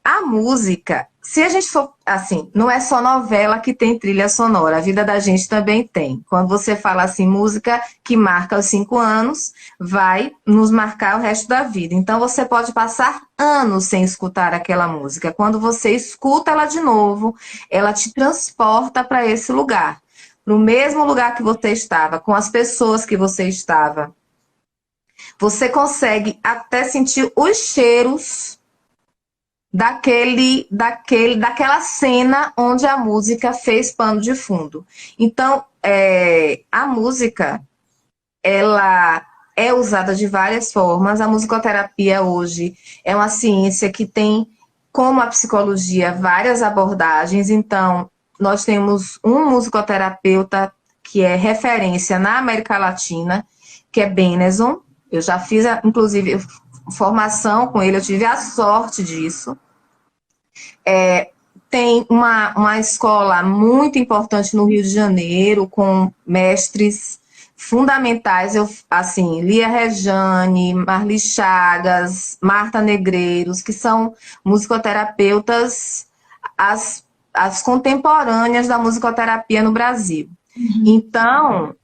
A música, se a gente for assim, não é só novela que tem trilha sonora, a vida da gente também tem. Quando você fala assim, música que marca os 5 anos, vai nos marcar o resto da vida. Então você pode passar anos sem escutar aquela música. Quando você escuta ela de novo, ela te transporta para esse lugar, para o mesmo lugar que você estava, com as pessoas que você estava. Você consegue até sentir os cheiros daquela cena onde a música fez pano de fundo. Então, a música, ela é usada de várias formas. A musicoterapia hoje é uma ciência que tem, como a psicologia, várias abordagens. Então, nós temos um musicoterapeuta que é referência na América Latina, que é Benezon. Eu já fiz, inclusive, formação com ele, eu tive a sorte disso. Tem uma escola muito importante no Rio de Janeiro, com mestres fundamentais, assim, Lia Rejane, Marli Chagas, Marta Negreiros, que são musicoterapeutas, as contemporâneas da musicoterapia no Brasil. Então,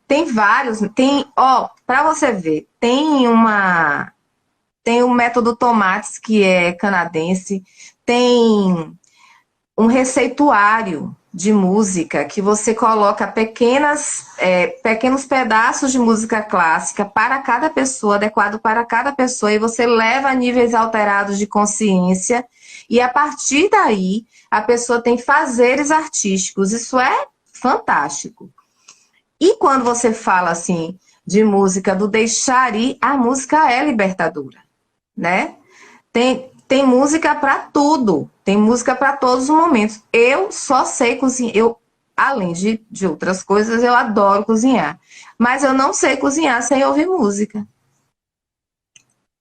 tem vários, para você ver, tem o método Tomates, que é canadense, tem um receituário de música que você coloca pequenos pedaços de música clássica para cada pessoa, adequado para cada pessoa, e você leva a níveis alterados de consciência, e a partir daí a pessoa tem fazeres artísticos. Isso é fantástico. E quando você fala assim de música do deixar ir, a música é libertadora, né? Tem música para tudo, tem música para todos os momentos. Eu só sei cozinhar, além de outras coisas, eu adoro cozinhar, mas eu não sei cozinhar sem ouvir música.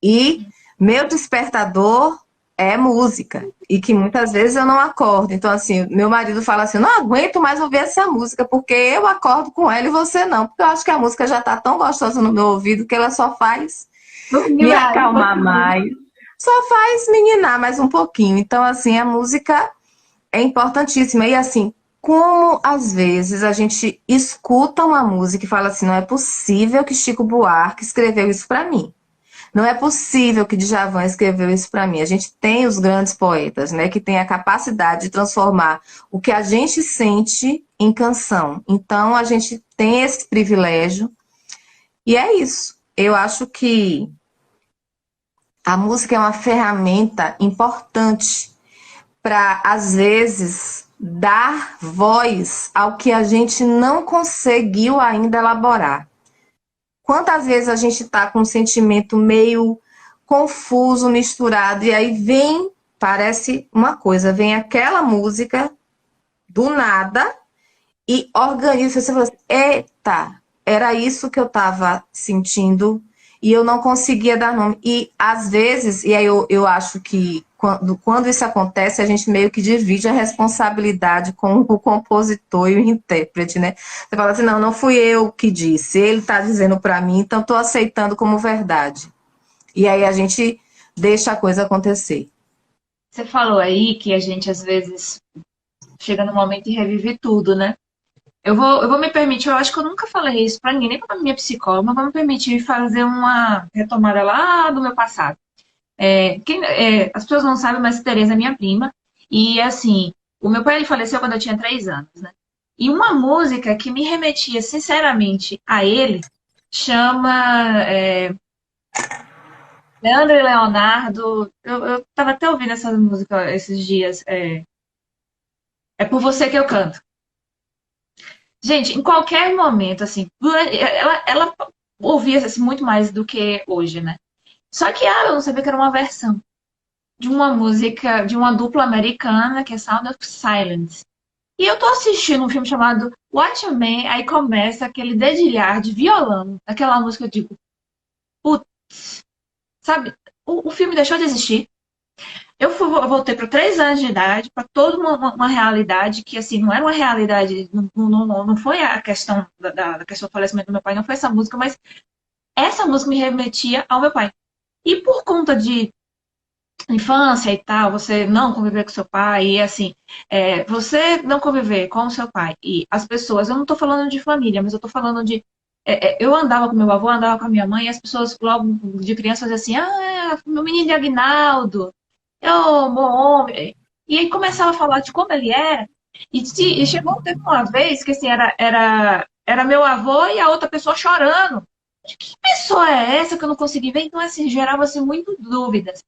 E meu despertador é música, e que muitas vezes eu não acordo. Então, assim, meu marido fala assim, não aguento mais ouvir essa música, porque eu acordo com ela e você não, porque eu acho que a música já está tão gostosa no meu ouvido que ela só faz me acalmar mais. Só faz meninar mais um pouquinho. Então, assim, a música é importantíssima. E, assim, como às vezes a gente escuta uma música e fala assim, não é possível que Chico Buarque escreveu isso para mim. Não é possível que Djavan escreveu isso para mim. A gente tem os grandes poetas, né, que têm a capacidade de transformar o que a gente sente em canção. Então, a gente tem esse privilégio. E é isso. Eu acho que a música é uma ferramenta importante para, às vezes, dar voz ao que a gente não conseguiu ainda elaborar. Quantas vezes a gente está com um sentimento meio confuso, misturado, e aí parece uma coisa, vem aquela música do nada e organiza. Você fala assim, eita, era isso que eu estava sentindo e eu não conseguia dar nome. E às vezes, e aí eu acho que quando isso acontece, a gente meio que divide a responsabilidade com o compositor e o intérprete, né? Você fala assim, não fui eu que disse, ele está dizendo para mim, então estou aceitando como verdade. E aí a gente deixa a coisa acontecer. Você falou aí que a gente às vezes chega no momento e revive tudo, né? Eu vou me permitir, eu acho que eu nunca falei isso pra ninguém, nem pra minha psicóloga, mas vou me permitir fazer uma retomada lá do meu passado. As pessoas não sabem, mas Tereza é minha prima. E assim, o meu pai ele faleceu quando eu tinha 3 anos, né? E uma música que me remetia sinceramente a ele chama Leandro e Leonardo. Eu tava até ouvindo essa música esses dias. É por você que eu canto. Gente, em qualquer momento, assim, ela ouvia assim, muito mais do que hoje, né? Só que eu não sabia que era uma versão de uma música de uma dupla americana que é Sound of Silence. E eu tô assistindo um filme chamado Watch a Man, aí começa aquele dedilhar de violão, aquela música, eu digo, putz, sabe? O filme deixou de existir. Eu voltei para 3 anos de idade, para toda uma realidade que, assim, não era uma realidade, não foi a questão da questão do falecimento do meu pai, não foi essa música, mas essa música me remetia ao meu pai. E por conta de infância e tal, você não conviver com seu pai, e assim, você não conviver com o seu pai e as pessoas, eu não estou falando de família, mas eu estou falando de. Eu andava com meu avô, andava com a minha mãe, e as pessoas logo de criança faziam assim: ah, meu menino de Aguinaldo, bom homem. E aí começava a falar de como ele era, e chegou teve uma vez que assim, era meu avô e a outra pessoa chorando. Que pessoa é essa que eu não consegui ver? Então, assim, gerava-se muito dúvidas.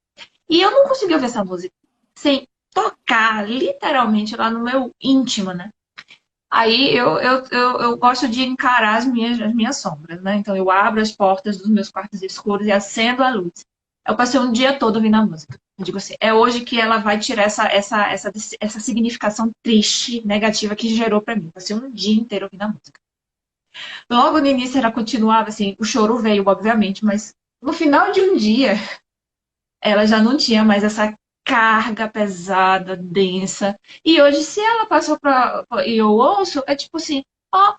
E eu não consegui ouvir essa música sem tocar literalmente lá no meu íntimo, né? Aí eu gosto de encarar as minhas sombras, né? Então eu abro as portas dos meus quartos escuros e acendo a luz. Eu passei um dia todo ouvindo a música. Eu digo assim, é hoje que ela vai tirar essa significação triste, negativa que gerou pra mim. Passei um dia inteiro ouvindo a música. Logo no início ela continuava assim, o choro veio, obviamente, mas no final de um dia ela já não tinha mais essa carga pesada, densa. E hoje, se ela passou e eu ouço, é tipo assim, ó,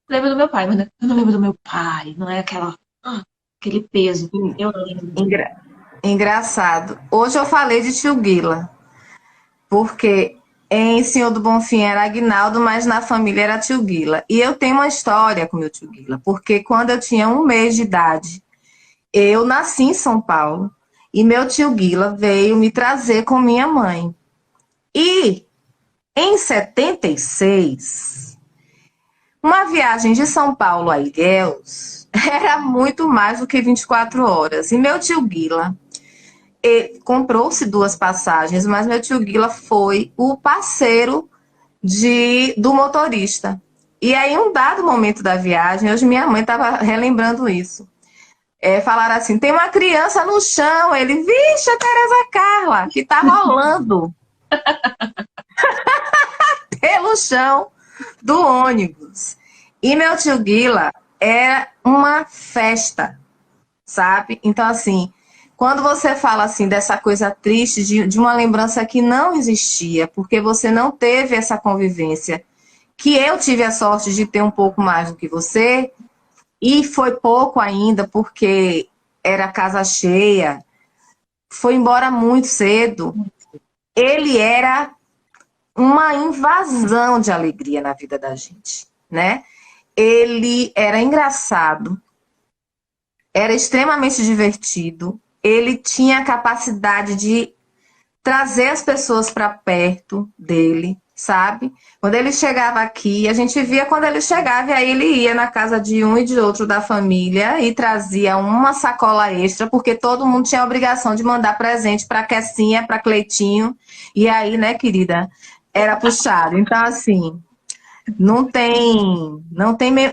lembro do meu pai, mas eu não lembro do meu pai, não é aquele peso. Eu lembro. Engraçado. Hoje eu falei de Tio Guila, porque em Senhor do Bonfim era Aguinaldo, mas na família era Tio Guila. E eu tenho uma história com meu Tio Guila, porque quando eu tinha 1 mês de idade, eu nasci em São Paulo, e meu tio Guila veio me trazer com minha mãe. E em 76, uma viagem de São Paulo a Ilhéus era muito mais do que 24 horas. E meu tio Guila comprou-se 2 passagens, mas meu tio Guila foi o parceiro do motorista. E aí, em um dado momento da viagem, hoje minha mãe estava relembrando isso. Falaram assim, tem uma criança no chão. Ele, vixe, a Tereza Carla, que tá rolando pelo chão do ônibus. E meu tio Guila era uma festa, sabe? Então, assim, quando você fala assim dessa coisa triste, de uma lembrança que não existia, porque você não teve essa convivência, que eu tive a sorte de ter um pouco mais do que você, e foi pouco ainda, porque era casa cheia, foi embora muito cedo. Ele era uma invasão de alegria na vida da gente, né? Ele era engraçado, era extremamente divertido, ele tinha a capacidade de trazer as pessoas para perto dele, sabe? Quando ele chegava aqui, a gente via quando ele chegava, e aí ele ia na casa de um e de outro da família e trazia uma sacola extra, porque todo mundo tinha a obrigação de mandar presente para Kessinha, para Cleitinho, e aí, né, querida, era puxado. Então, assim, não tem,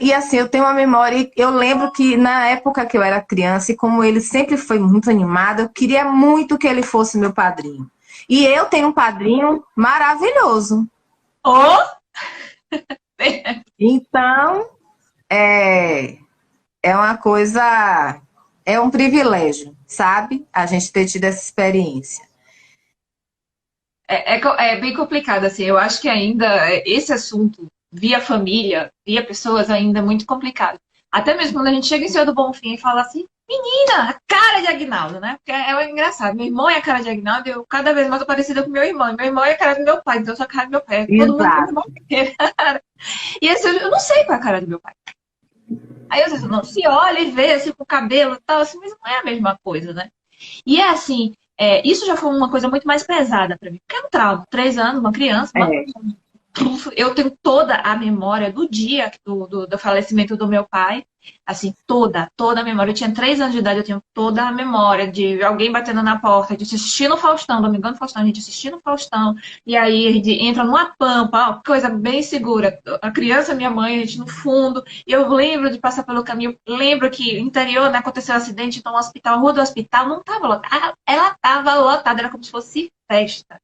e assim, eu tenho uma memória, eu lembro que na época que eu era criança, e como ele sempre foi muito animado, eu queria muito que ele fosse meu padrinho. E eu tenho um padrinho maravilhoso. Oh! Então, é uma coisa, é um privilégio, sabe? A gente ter tido essa experiência. É bem complicado, assim. Eu acho que ainda esse assunto, via família, via pessoas, ainda é muito complicado. Até mesmo quando a gente chega em Senhor do Bonfim e fala assim, Menina, a cara de Aguinaldo, né? Porque é engraçado. Meu irmão é a cara de Aguinaldo e eu cada vez mais tô parecida com meu irmão. E meu irmão é a cara do meu pai, então eu sou a cara do meu pai. Todo mundo tem Exato. irmão. E assim, eu não sei qual é a cara do meu pai. Aí eu disse, não, se olha e vê assim com o cabelo e tal, assim, mas não é a mesma coisa, né? E é assim, isso já foi uma coisa muito mais pesada pra mim, porque é um trauma. 3 anos, uma criança, É. eu tenho toda a memória do dia do falecimento do meu pai, assim, toda a memória. Eu tinha 3 anos de idade, eu tenho toda a memória de alguém batendo na porta, de assistir no Faustão, Domingão do Faustão, a gente assistindo no Faustão, e aí a gente entra numa pampa, ó, coisa bem segura. A criança, minha mãe, a gente no fundo, e eu lembro de passar pelo caminho, lembro que no interior, né, aconteceu um acidente, então o hospital, a rua do hospital não estava lotada, ela estava lotada, era como se fosse festa.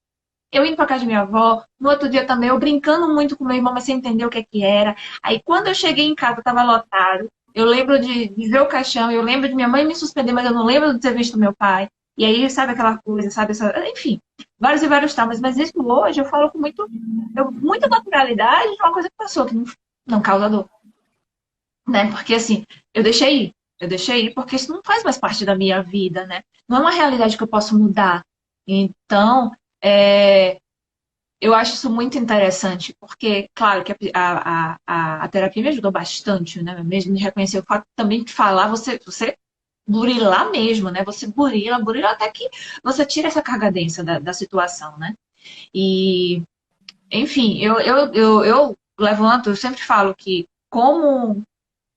Eu indo pra casa de minha avó, no outro dia também, eu brincando muito com meu irmão, mas sem entender o que é que era. Aí quando eu cheguei em casa, tava lotado. Eu lembro de ver o caixão, eu lembro de minha mãe me suspender, mas eu não lembro de ter visto meu pai. E aí, sabe aquela coisa, sabe? Enfim, vários e vários traumas. Mas isso hoje eu falo com muita naturalidade de uma coisa que passou, que não causa dor. Né? Porque assim, eu deixei ir. Eu deixei ir porque isso não faz mais parte da minha vida, né? Não é uma realidade que eu posso mudar. Então, eu acho isso muito interessante, porque, claro, que a terapia me ajudou bastante, né? Mesmo de reconhecer o fato também de falar, você burilar mesmo, né? Você burila até que você tira essa carga densa da situação, né? E, enfim, eu levanto, eu sempre falo que como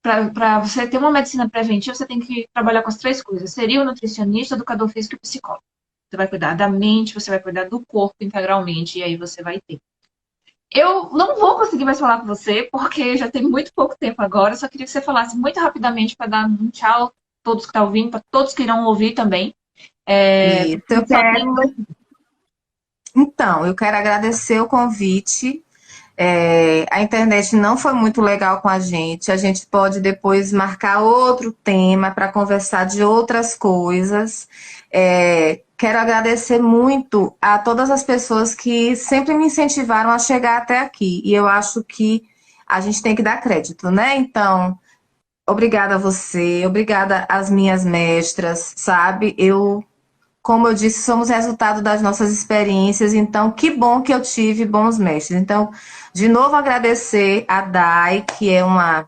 para você ter uma medicina preventiva, você tem que trabalhar com as 3 coisas. Seria o nutricionista, o educador físico e o psicólogo. Você vai cuidar da mente, você vai cuidar do corpo integralmente, e aí você vai ter. Eu não vou conseguir mais falar com você, porque já tem muito pouco tempo agora. Só queria que você falasse muito rapidamente para dar um tchau a todos que estão ouvindo, para todos que irão ouvir também. Isso, eu quero. Então, eu quero agradecer o convite. A internet não foi muito legal com a gente. A gente pode depois marcar outro tema para conversar de outras coisas. Quero agradecer muito a todas as pessoas que sempre me incentivaram a chegar até aqui. E eu acho que a gente tem que dar crédito, né? Então, obrigada a você, obrigada às minhas mestras, sabe? Como eu disse, somos resultado das nossas experiências, então que bom que eu tive bons mestres. Então, de novo agradecer a Dai, que é uma...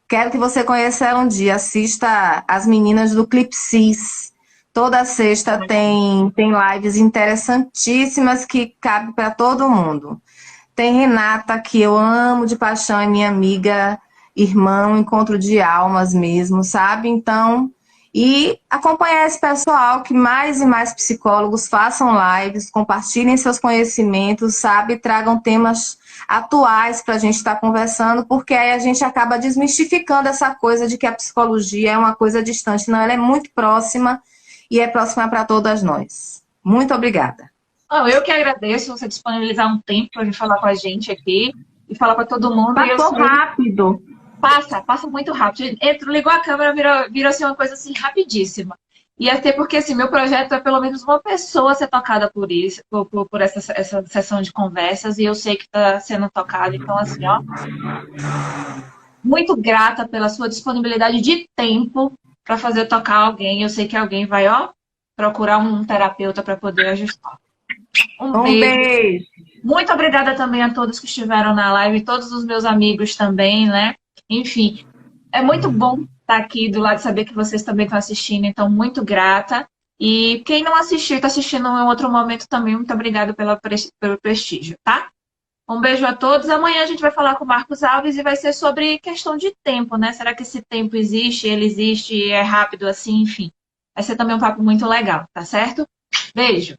Quero que você conheça ela um dia, assista as meninas do Clipsis. Toda sexta tem lives interessantíssimas que cabem para todo mundo. Tem Renata, que eu amo de paixão, é minha amiga, irmã, um encontro de almas mesmo, sabe? Então... E acompanhar esse pessoal, que mais e mais psicólogos façam lives, compartilhem seus conhecimentos, sabe? Tragam temas atuais para a gente estar conversando, porque aí a gente acaba desmistificando essa coisa de que a psicologia é uma coisa distante. Não, ela é muito próxima e é próxima para todas nós. Muito obrigada. Eu que agradeço você disponibilizar um tempo para vir falar com a gente aqui e falar para todo mundo. Passou rápido. Passa muito rápido. Ligou a câmera, virou assim, uma coisa assim rapidíssima. E até porque assim, meu projeto é pelo menos uma pessoa ser tocada por isso, por essa sessão de conversas, e eu sei que está sendo tocado. Então, assim, ó, muito grata pela sua disponibilidade de tempo para fazer tocar alguém. Eu sei que alguém vai, ó, procurar um terapeuta para poder ajustar. Um beijo. Muito obrigada também a todos que estiveram na live, todos os meus amigos também, né? Enfim, é muito bom estar aqui do lado, saber que vocês também estão assistindo, então muito grata. E quem não assistiu, está assistindo em outro momento também, muito obrigada pelo prestígio, tá? Um beijo a todos. Amanhã a gente vai falar com o Marcos Alves e vai ser sobre questão de tempo, né? Será que esse tempo existe, ele existe, é rápido assim, enfim. Vai ser também um papo muito legal, tá certo? Beijo!